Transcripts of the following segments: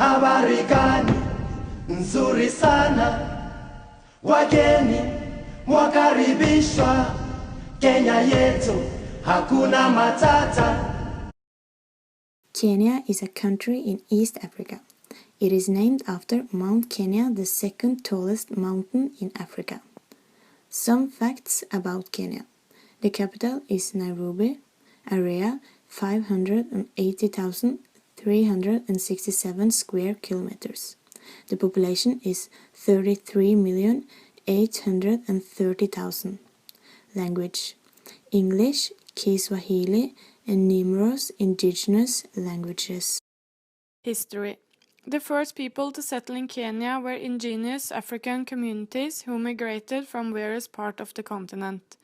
Habari gani nzuri sana, wageni mwakaribishwa Kenya yetu, hakuna matata. Kenya is a country in East Africa. It is named after Mount Kenya, the second tallest mountain in Africa. Some facts about Kenya. The capital is Nairobi, area 580,367 square kilometers. The population is 33,830,000. Language: English, Kiswahili, and numerous indigenous languages. History. The first people to settle in Kenya were indigenous African communities who migrated from various parts of the continent.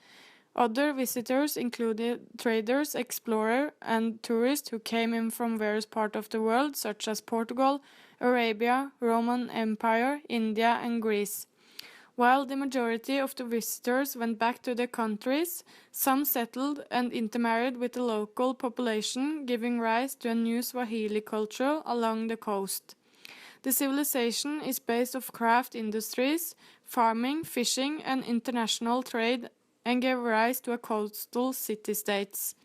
Other visitors included traders, explorers, and tourists who came in from various parts of the world, such as Portugal, Arabia, Roman Empire, India, and Greece. While the majority of the visitors went back to their countries, some settled and intermarried with the local population, giving rise to a new Swahili culture along the coast. The civilization is based on craft industries, farming, fishing, and international trade, and gave rise to a coastal city-states.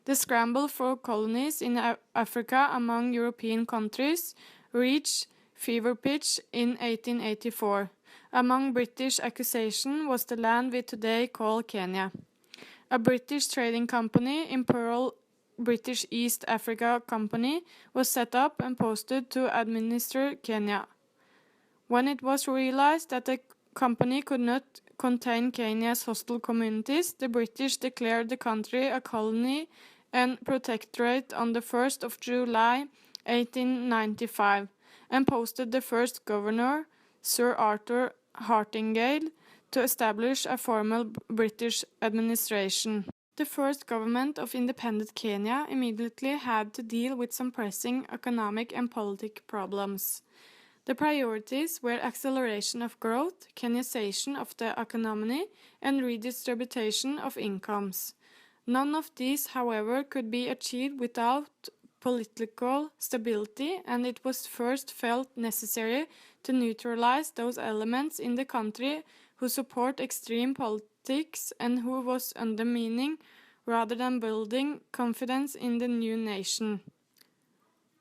The scramble for colonies in Africa among European countries reached fever pitch in 1884. Among British acquisition was the land we today call Kenya. A British trading company, Imperial British East Africa Company, was set up and posted to administer Kenya. When it was realized that the company could not contain Kenya's hostile communities, the British declared the country a colony and protectorate on the 1st of July 1895 and posted the first governor, Sir Arthur Hartingale, to establish a formal British administration. The first government of independent Kenya immediately had to deal with some pressing economic and political problems. The priorities were acceleration of growth, Kenyaization of the economy, and redistribution of incomes. None of these, however, could be achieved without political stability, and it was first felt necessary to neutralize those elements in the country who support extreme politics and who was undermining rather than building confidence in the new nation.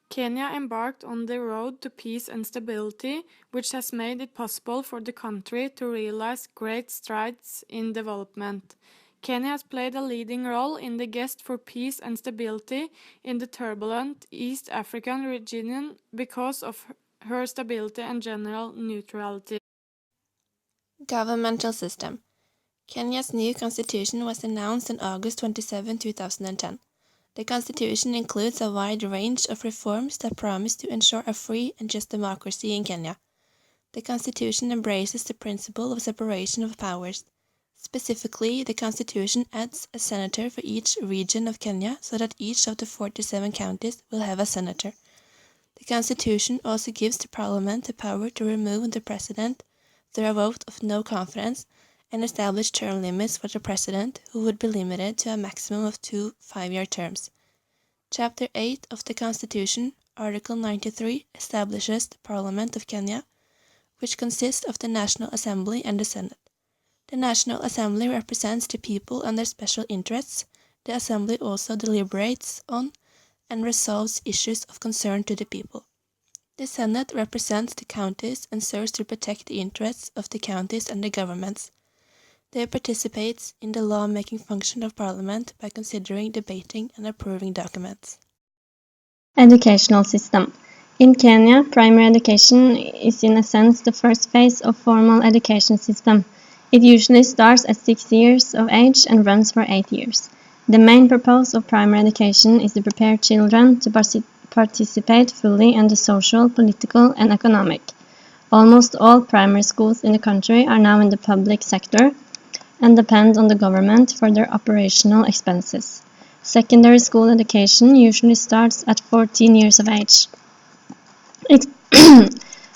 Kenya embarked on the road to peace and stability, which has made it possible for the country to realize great strides in development. Kenya has played a leading role in the quest for peace and stability in the turbulent East African region because of her stability and general neutrality. Governmental system. Kenya's new constitution was announced on August 27, 2010. The constitution includes a wide range of reforms that promise to ensure a free and just democracy in Kenya. The constitution embraces the principle of separation of powers. Specifically, the constitution adds a senator for each region of Kenya so that each of the 47 counties will have a senator. The constitution also gives the parliament the power to remove the president through a vote of no confidence and establish term limits for the president, who would be limited to a maximum of 2 5-year terms. Chapter 8 of the Constitution, Article 93, establishes the Parliament of Kenya, which consists of the National Assembly and the Senate. The National Assembly represents the people and their special interests. The Assembly also deliberates on and resolves issues of concern to the people. The Senate represents the counties and serves to protect the interests of the counties and the governments. They participate in the law-making function of Parliament by considering, debating, and approving documents. Educational system. In Kenya, primary education is in a sense the first phase of formal education system. It usually starts at 6 years of age and runs for 8 years. The main purpose of primary education is to prepare children to participate fully in the social, political, and economic. Almost all primary schools in the country are now in the public sector and depend on the government for their operational expenses. Secondary school education usually starts at 14 years of age.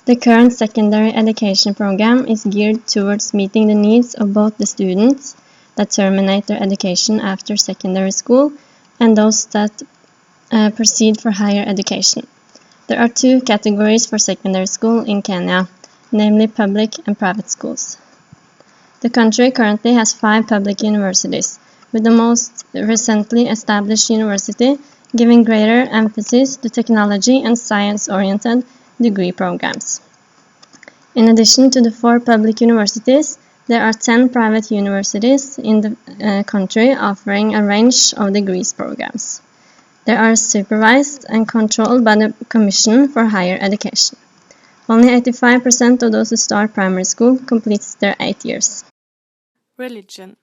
The current secondary education program is geared towards meeting the needs of both the students that terminate their education after secondary school and those that proceed for higher education. There are two categories for secondary school in Kenya, namely public and private schools. The country currently has 5 public universities, with the most recently established university giving greater emphasis to technology and science-oriented degree programs. In addition to the 4 public universities, there are 10 private universities in the country offering a range of degrees programs. They are supervised and controlled by the Commission for Higher Education. Only 85% of those who start primary school completes their 8 years. Religion.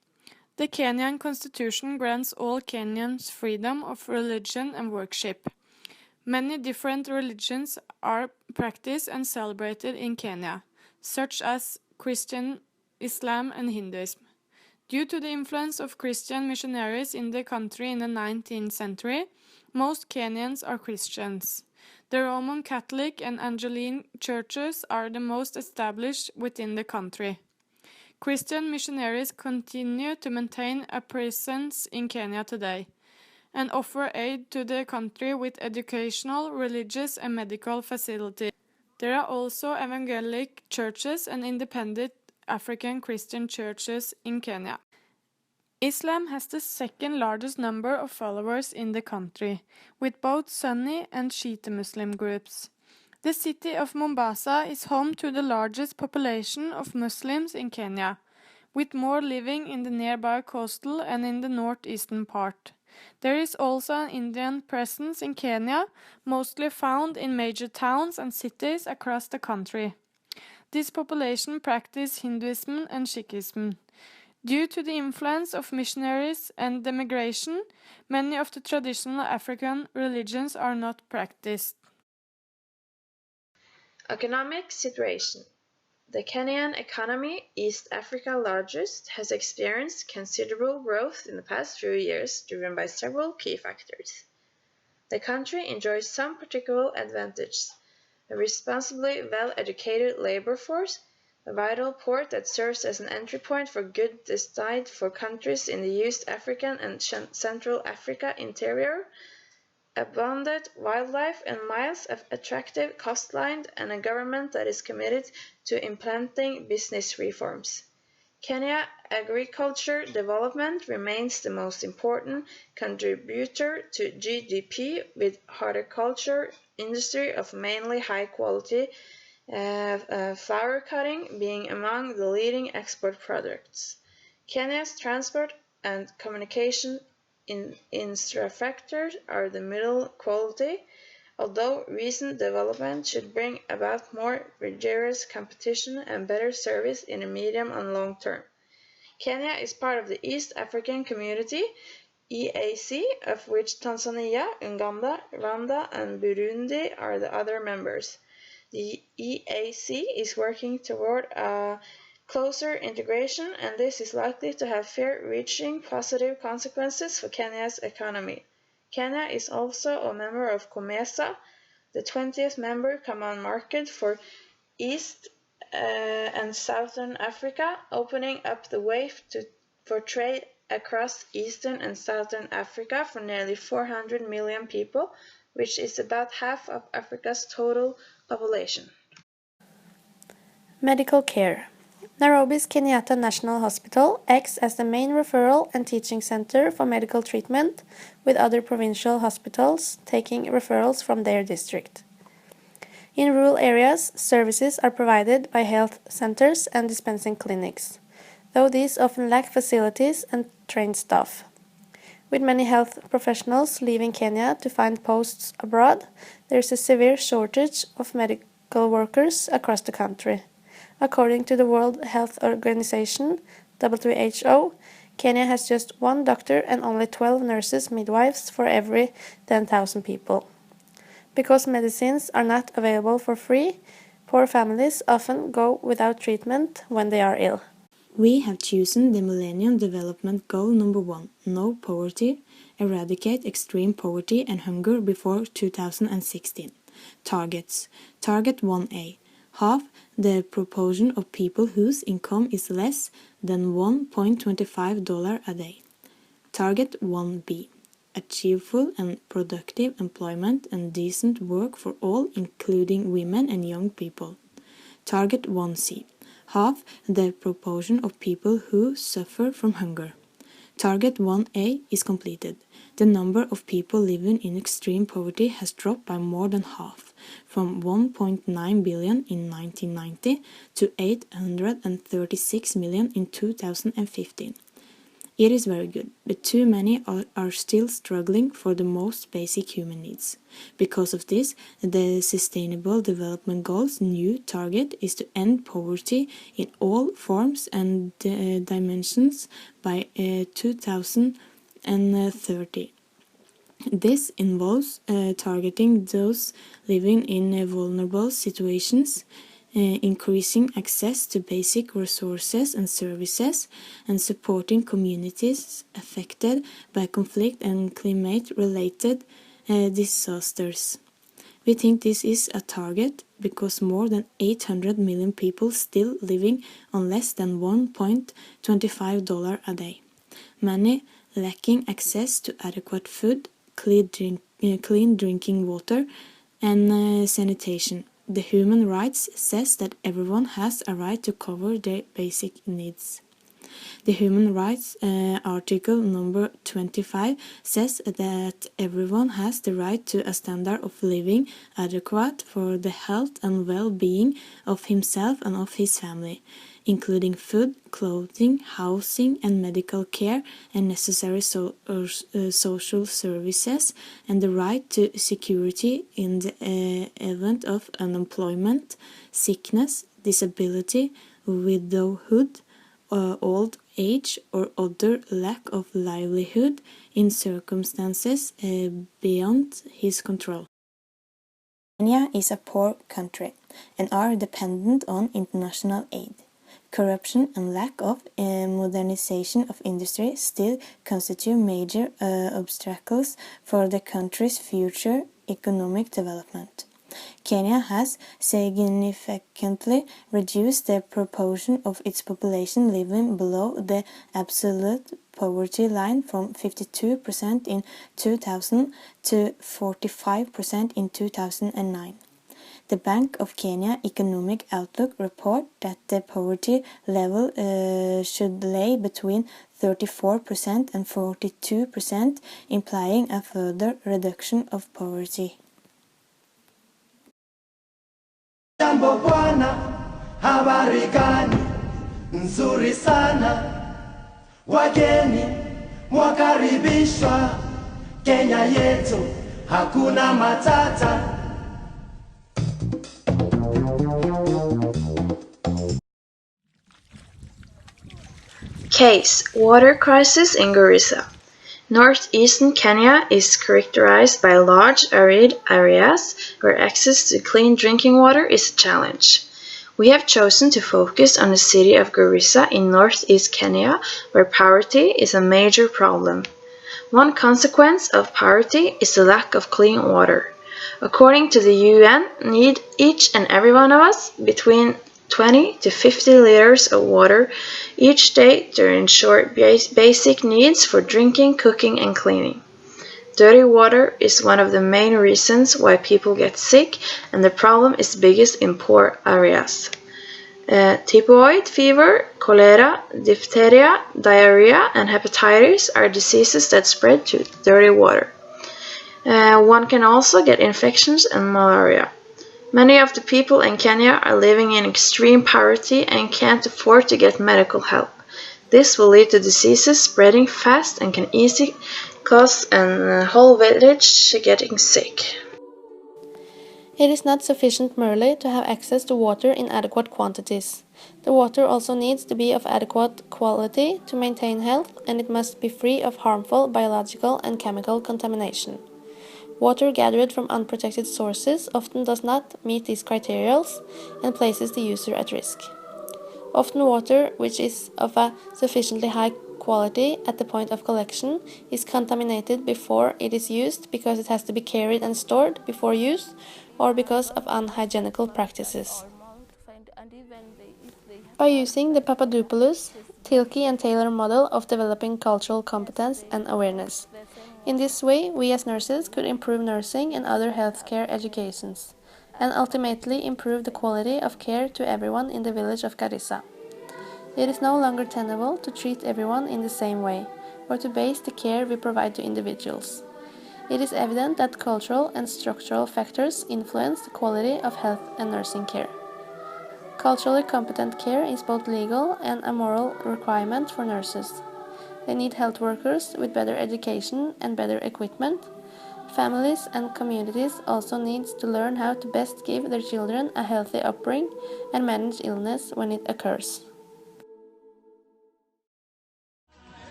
The Kenyan constitution grants all Kenyans freedom of religion and worship. Many different religions are practiced and celebrated in Kenya, such as Christian, Islam, and Hinduism. Due to the influence of Christian missionaries in the country in the 19th century, most Kenyans are Christians. The Roman Catholic and Anglican churches are the most established within the country. Christian missionaries continue to maintain a presence in Kenya today and offer aid to the country with educational, religious, and medical facilities. There are also evangelical churches and independent African Christian churches in Kenya. Islam has the second largest number of followers in the country, with both Sunni and Shiite Muslim groups. The city of Mombasa is home to the largest population of Muslims in Kenya, with more living in the nearby coastal and in the northeastern part. There is also an Indian presence in Kenya, mostly found in major towns and cities across the country. This population practice Hinduism and Sikhism. Due to the influence of missionaries and the migration, many of the traditional African religions are not practiced. Economic situation. The Kenyan economy, East Africa's largest, has experienced considerable growth in the past few years, driven by several key factors. The country enjoys some particular advantages: a responsibly well-educated labor force, a vital port that serves as an entry point for goods destined for countries in the East African and Central Africa interior, abundant wildlife and miles of attractive coastline, and a government that is committed to implementing business reforms. Kenya agriculture development remains the most important contributor to GDP, with horticulture industry of mainly high quality flower cutting being among the leading export products. Kenya's transport and communication infrastructure are the middle quality, although recent development should bring about more rigorous competition and better service in the medium and long term. Kenya is part of the East African Community, EAC, of which Tanzania, Uganda, Rwanda, and Burundi are the other members. The EAC is working toward a closer integration, and this is likely to have far-reaching positive consequences for Kenya's economy. Kenya is also a member of COMESA, the 20th member common market for East and Southern Africa, opening up the way for trade across Eastern and Southern Africa for nearly 400 million people, which is about half of Africa's total population. Medical care. Nairobi's Kenyatta National Hospital acts as the main referral and teaching center for medical treatment, with other provincial hospitals taking referrals from their district. In rural areas, services are provided by health centers and dispensing clinics, though these often lack facilities and trained staff. With many health professionals leaving Kenya to find posts abroad, there is a severe shortage of medical workers across the country. According to the World Health Organization, WHO, Kenya has just 1 doctor and only 12 nurses midwives for every 10,000 people. Because medicines are not available for free, poor families often go without treatment when they are ill. We have chosen the Millennium Development Goal number 1, no poverty, eradicate extreme poverty and hunger before 2016. Targets. Target 1A. Half the proportion of people whose income is less than $1.25 a day. Target 1B. achievable and productive employment and decent work for all, including women and young people. Target 1C. Halve the proportion of people who suffer from hunger. Target 1A is completed. The number of people living in extreme poverty has dropped by more than half, from 1.9 billion in 1990 to 836 million in 2015. It is very good, but too many are still struggling for the most basic human needs. Because of this, the Sustainable Development Goals' new target is to end poverty in all forms and dimensions by 2030. This involves targeting those living in vulnerable situations, increasing access to basic resources and services, and supporting communities affected by conflict and climate-related disasters. We think this is a target because more than 800 million people still living on less than $1.25 a day. Many lacking access to adequate food, clean drinking water, and sanitation. The human rights says that everyone has a right to cover their basic needs. The Human Rights Article number 25 says that everyone has the right to a standard of living adequate for the health and well-being of himself and of his family, including food, clothing, housing and medical care and necessary social services, and the right to security in the event of unemployment, sickness, disability, widowhood, old age or other lack of livelihood in circumstances beyond his control. Kenya is a poor country and are dependent on international aid. Corruption and lack of modernization of industry still constitute major obstacles for the country's future economic development. Kenya has significantly reduced the proportion of its population living below the absolute poverty line from 52% in 2000 to 45% in 2009. The Bank of Kenya Economic Outlook report that the poverty level should lay between 34% and 42%, implying a further reduction of poverty. Jambo bwana, habari gani? Nzuri sana. Wageni mwakaribishwa. Kenya yetu hakuna matata. Case: Water crisis in Garissa. Northeastern Kenya is characterized by large arid areas where access to clean drinking water is a challenge. We have chosen to focus on the city of Garissa in northeast Kenya, where poverty is a major problem. One consequence of poverty is the lack of clean water. According to the UN, need each and every one of us between 20 to 50 liters of water each day to ensure basic needs for drinking, cooking, and cleaning. Dirty water is one of the main reasons why people get sick, and the problem is biggest in poor areas. Typhoid fever, cholera, diphtheria, diarrhea, and hepatitis are diseases that spread through dirty water. One can also get infections and malaria. Many of the people in Kenya are living in extreme poverty and can't afford to get medical help. This will lead to diseases spreading fast and can easily cause a whole village getting sick. It is not sufficient merely to have access to water in adequate quantities. The water also needs to be of adequate quality to maintain health, and it must be free of harmful biological and chemical contamination. Water gathered from unprotected sources often does not meet these criteria and places the user at risk. Often water which is of a sufficiently high quality at the point of collection is contaminated before it is used because it has to be carried and stored before use or because of unhygienical practices. By using the Papadopoulos, Tilke and Taylor model of developing cultural competence and awareness, In this way, we as nurses could improve nursing and other healthcare educations, and ultimately improve the quality of care to everyone in the village of Garissa. It is no longer tenable to treat everyone in the same way, or to base the care we provide to individuals. It is evident that cultural and structural factors influence the quality of health and nursing care. Culturally competent care is both legal and a moral requirement for nurses. They need health workers with better education and better equipment. Families and communities also need to learn how to best give their children a healthy upbringing and manage illness when it occurs.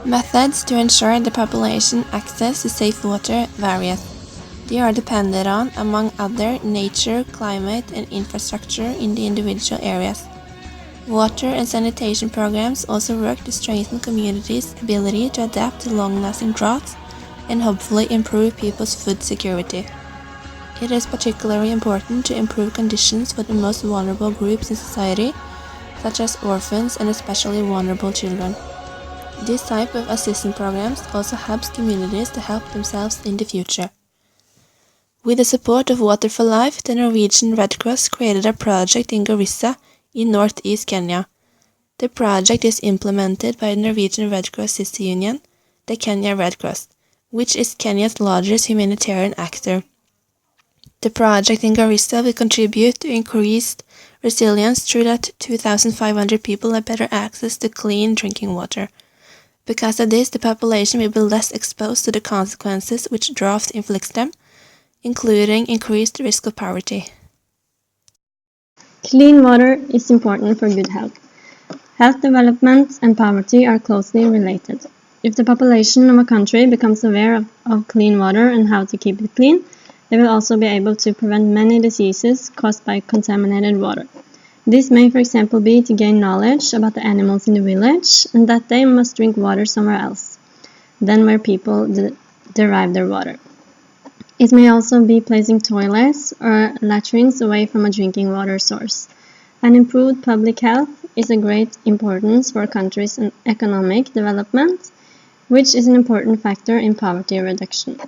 Methods to ensure the population access to safe water varies. They are dependent on, among other, nature, climate, and infrastructure in the individual areas. Water and sanitation programs also work to strengthen communities' ability to adapt to long-lasting droughts and hopefully improve people's food security. It is particularly important to improve conditions for the most vulnerable groups in society, such as orphans and especially vulnerable children. This type of assistance programs also helps communities to help themselves in the future. With the support of Water for Life, the Norwegian Red Cross created a project in Garissa in northeast Kenya. The project is implemented by the Norwegian Red Cross Sister Union, the Kenya Red Cross, which is Kenya's largest humanitarian actor. The project in Garissa will contribute to increased resilience through that 2,500 people have better access to clean drinking water. Because of this, the population will be less exposed to the consequences which drought inflicts them, including increased risk of poverty. Clean water is important for good health. Health development and poverty are closely related. If the population of a country becomes aware of clean water and how to keep it clean, they will also be able to prevent many diseases caused by contaminated water. This may, for example, be to gain knowledge about the animals in the village and that they must drink water somewhere else than where people derive their water. It may also be placing toilets or latrines away from a drinking water source. An improved public health is of great importance for a country's economic development, which is an important factor in poverty reduction.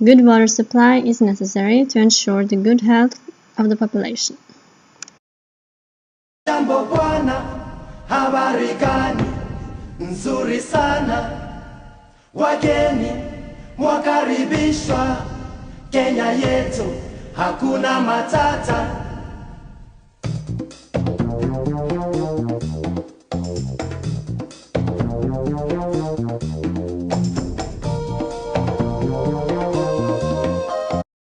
Good water supply is necessary to ensure the good health of the population. Jambo bwana, habari gani? Nzuri sana. Wageni mwakaribishwa Kenya yetu, hakuna matata.